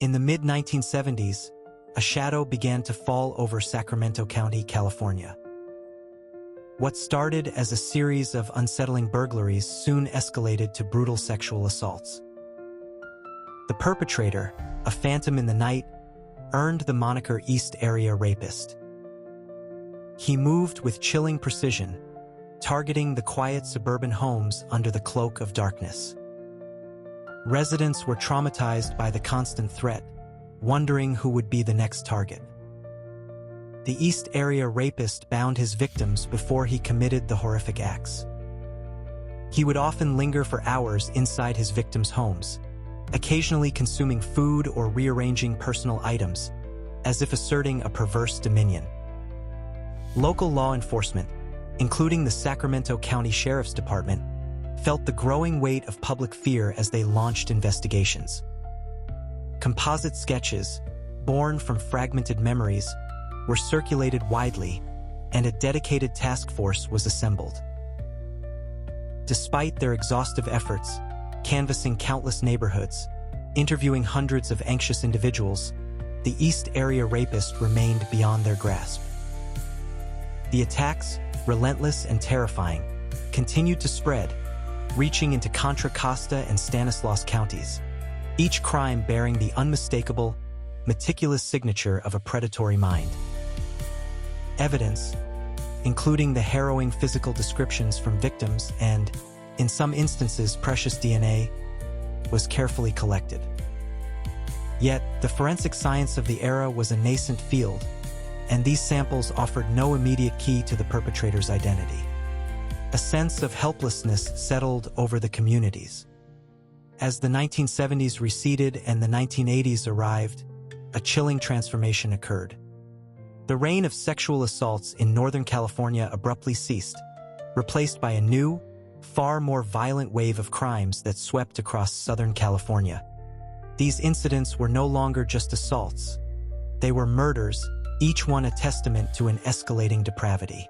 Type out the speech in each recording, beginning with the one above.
In the mid-1970s, a shadow began to fall over Sacramento County, California. What started as a series of unsettling burglaries soon escalated to brutal sexual assaults. The perpetrator, a phantom in the night, earned the moniker East Area Rapist. He moved with chilling precision, targeting the quiet suburban homes under the cloak of darkness. Residents were traumatized by the constant threat, wondering who would be the next target. The East Area Rapist bound his victims before he committed the horrific acts. He would often linger for hours inside his victims' homes, occasionally consuming food or rearranging personal items, as if asserting a perverse dominion. Local law enforcement, including the Sacramento County Sheriff's Department, felt the growing weight of public fear as they launched investigations. Composite sketches, born from fragmented memories, were circulated widely, and a dedicated task force was assembled. Despite their exhaustive efforts, canvassing countless neighborhoods, interviewing hundreds of anxious individuals, the East Area Rapist remained beyond their grasp. The attacks, relentless and terrifying, continued to spread, reaching into Contra Costa and Stanislaus counties, each crime bearing the unmistakable, meticulous signature of a predatory mind. Evidence, including the harrowing physical descriptions from victims and, in some instances, precious DNA, was carefully collected. Yet, the forensic science of the era was a nascent field, and these samples offered no immediate key to the perpetrator's identity. A sense of helplessness settled over the communities. As the 1970s receded and the 1980s arrived, a chilling transformation occurred. The reign of sexual assaults in Northern California abruptly ceased, replaced by a new, far more violent wave of crimes that swept across Southern California. These incidents were no longer just assaults. They were murders, each one a testament to an escalating depravity.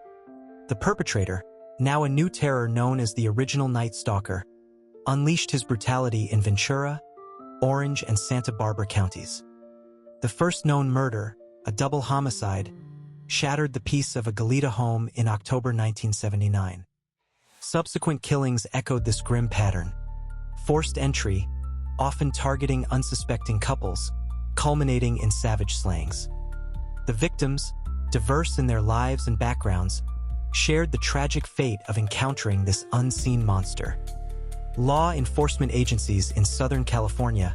The perpetrator, now a new terror known as the original Night Stalker, unleashed his brutality in Ventura, Orange, and Santa Barbara counties. The first known murder, a double homicide, shattered the peace of a Goleta home in October 1979. Subsequent killings echoed this grim pattern. Forced entry, often targeting unsuspecting couples, culminating in savage slayings. The victims, diverse in their lives and backgrounds, shared the tragic fate of encountering this unseen monster. Law enforcement agencies in Southern California,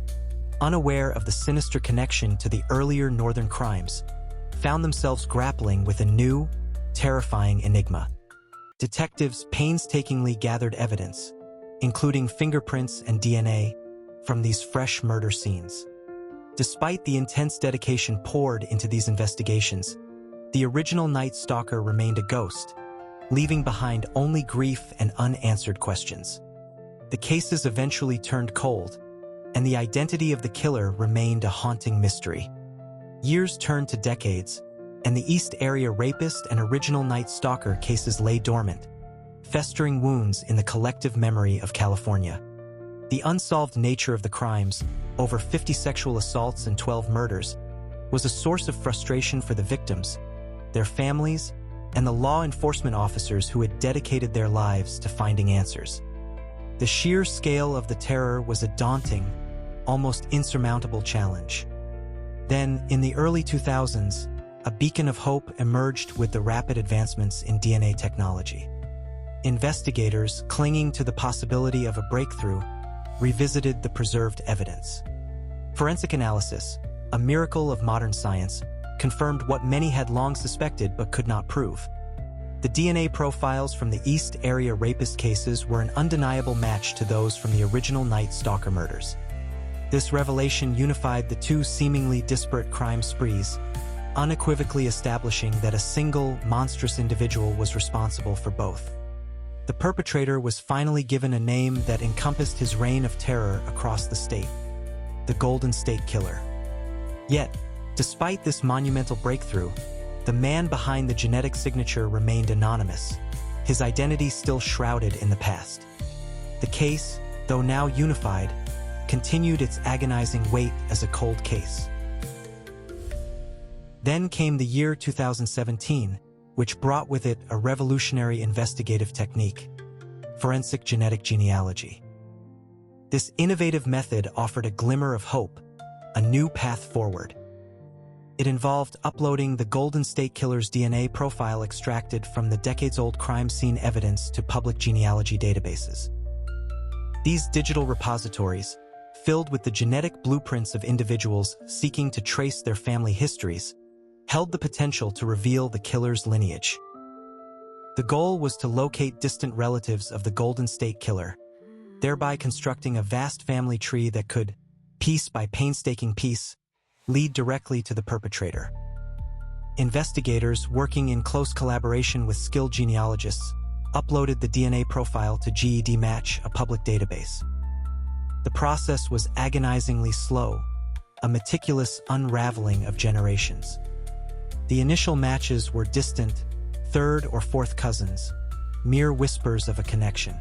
unaware of the sinister connection to the earlier northern crimes, found themselves grappling with a new, terrifying enigma. Detectives painstakingly gathered evidence, including fingerprints and DNA, from these fresh murder scenes. Despite the intense dedication poured into these investigations, the original Night Stalker remained a ghost, leaving behind only grief and unanswered questions. The cases eventually turned cold, and the identity of the killer remained a haunting mystery. Years turned to decades, and the East Area Rapist and original Night Stalker cases lay dormant, festering wounds in the collective memory of California. The unsolved nature of the crimes, over 50 sexual assaults and 12 murders, was a source of frustration for the victims, their families, and the law enforcement officers who had dedicated their lives to finding answers. The sheer scale of the terror was a daunting, almost insurmountable challenge. Then, in the early 2000s, a beacon of hope emerged with the rapid advancements in DNA technology. Investigators, clinging to the possibility of a breakthrough, revisited the preserved evidence. Forensic analysis, a miracle of modern science, confirmed what many had long suspected but could not prove. The DNA profiles from the East Area Rapist cases were an undeniable match to those from the original Night Stalker murders. This revelation unified the two seemingly disparate crime sprees, unequivocally establishing that a single, monstrous individual was responsible for both. The perpetrator was finally given a name that encompassed his reign of terror across the state: the Golden State Killer. Yet, despite this monumental breakthrough, the man behind the genetic signature remained anonymous, his identity still shrouded in the past. The case, though now unified, continued its agonizing wait as a cold case. Then came the year 2017, which brought with it a revolutionary investigative technique: forensic genetic genealogy. This innovative method offered a glimmer of hope, a new path forward. It involved uploading the Golden State Killer's DNA profile extracted from the decades-old crime scene evidence to public genealogy databases. These digital repositories, filled with the genetic blueprints of individuals seeking to trace their family histories, held the potential to reveal the killer's lineage. The goal was to locate distant relatives of the Golden State Killer, thereby constructing a vast family tree that could, piece by painstaking piece, lead directly to the perpetrator. Investigators, working in close collaboration with skilled genealogists, uploaded the DNA profile to GED Match, a public database. The process was agonizingly slow, a meticulous unraveling of generations. The initial matches were distant, third or fourth cousins, mere whispers of a connection.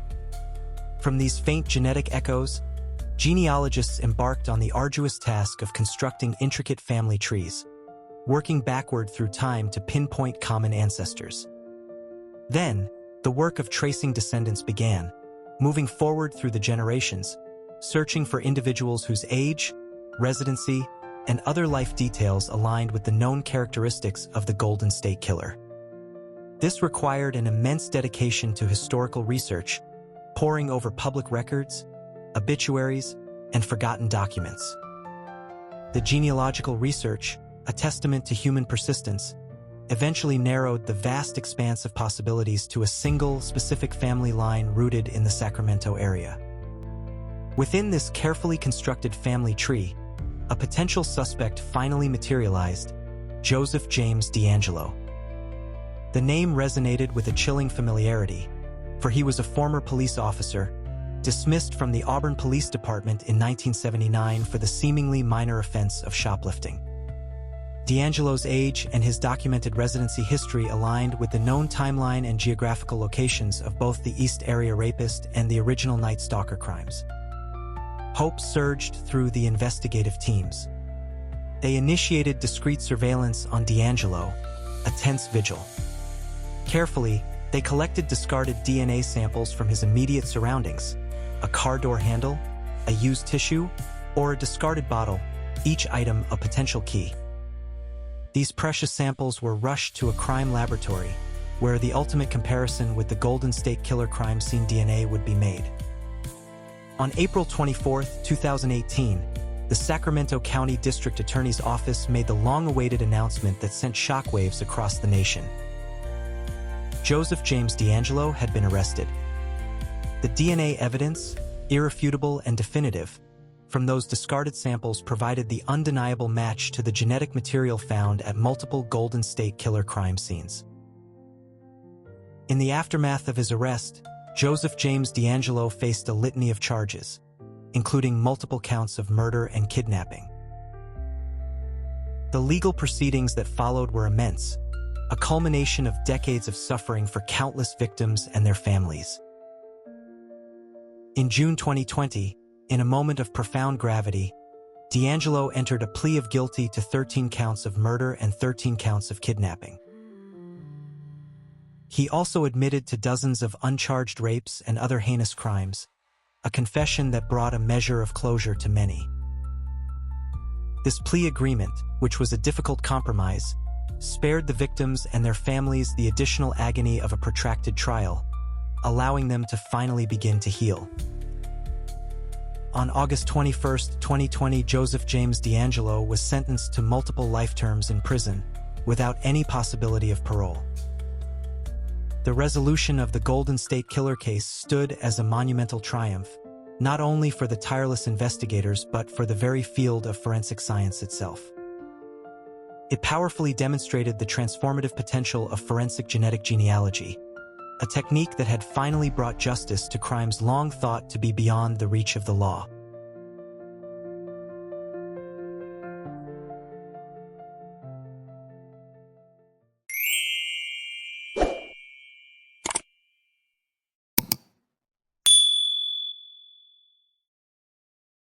From these faint genetic echoes, genealogists embarked on the arduous task of constructing intricate family trees, working backward through time to pinpoint common ancestors. Then, the work of tracing descendants began, moving forward through the generations, searching for individuals whose age, residency, and other life details aligned with the known characteristics of the Golden State Killer. This required an immense dedication to historical research, poring over public records, obituaries, and forgotten documents. The genealogical research, a testament to human persistence, eventually narrowed the vast expanse of possibilities to a single, specific family line rooted in the Sacramento area. Within this carefully constructed family tree, a potential suspect finally materialized: Joseph James DeAngelo. The name resonated with a chilling familiarity, for he was a former police officer, dismissed from the Auburn Police Department in 1979 for the seemingly minor offense of shoplifting. DeAngelo's age and his documented residency history aligned with the known timeline and geographical locations of both the East Area Rapist and the original Night Stalker crimes. Hope surged through the investigative teams. They initiated discreet surveillance on DeAngelo, a tense vigil. Carefully, they collected discarded DNA samples from his immediate surroundings: a car door handle, a used tissue, or a discarded bottle, each item a potential key. These precious samples were rushed to a crime laboratory, where the ultimate comparison with the Golden State Killer crime scene DNA would be made. On April 24, 2018, the Sacramento County District Attorney's Office made the long-awaited announcement that sent shockwaves across the nation. Joseph James DeAngelo had been arrested. The DNA evidence, irrefutable and definitive, from those discarded samples provided the undeniable match to the genetic material found at multiple Golden State Killer crime scenes. In the aftermath of his arrest, Joseph James DeAngelo faced a litany of charges, including multiple counts of murder and kidnapping. The legal proceedings that followed were immense, a culmination of decades of suffering for countless victims and their families. In June 2020, in a moment of profound gravity, DeAngelo entered a plea of guilty to 13 counts of murder and 13 counts of kidnapping. He also admitted to dozens of uncharged rapes and other heinous crimes, a confession that brought a measure of closure to many. This plea agreement, which was a difficult compromise, spared the victims and their families the additional agony of a protracted trial, allowing them to finally begin to heal. On August 21, 2020, Joseph James DeAngelo was sentenced to multiple life terms in prison, without any possibility of parole. The resolution of the Golden State Killer case stood as a monumental triumph, not only for the tireless investigators but for the very field of forensic science itself. It powerfully demonstrated the transformative potential of forensic genetic genealogy, a technique that had finally brought justice to crimes long thought to be beyond the reach of the law.